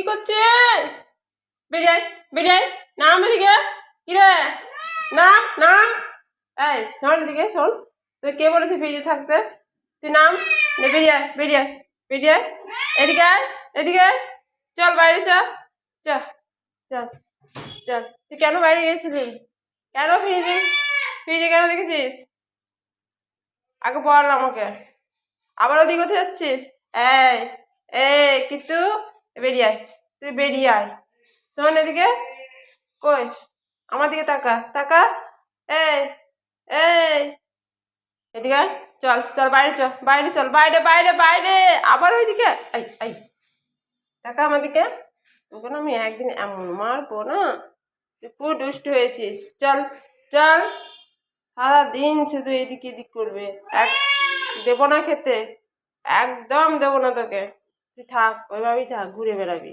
কি করছিস? বেরিয়ে আয়, বেরিয়ে আয়। নাম এদিকে। কিরে, নাম নাম। এই শোন এদিকে, শোন। তুই কে বলেছে ফ্রিজে থাকতে? তুই নাম। বেরিয়ে আয়, বেরিয়ে আয়, বেরিয়ে আয়। এদিকে আয়, এদিকে আয়। চল বাইরে চল, চল চল চল। তুই কেন বাইরে গেছিলি? কেন ফ্রিজে ফ্রিজে কেন দেখেছিস? আগে বল আমাকে। আবার ওদিকে কোথায় যাচ্ছিস? এই এই কিন্তু বেরিয়ে আয়, তুই বেরিয়ে আয়। শোন এদিকে। কই, আমার দিকে তাকা, তাকা। এই এই এদিকে আয়। চল চল বাইরে, চল বাইরে, চল বাইরে বাইরে বাইরে। আবার ওইদিকে। এই এই তাকা আমার দিকে। তোকে না আমি একদিন এমন মারবো না, তুই পুরো দুষ্ট হয়েছিস। চল চল। সারাদিন শুধু এদিক এদিক করবে। এক দেবো না খেতে, একদম দেবো না তোকে। তুই থাক, ওইভাবেই থাক, ঘুরে বেড়াবি।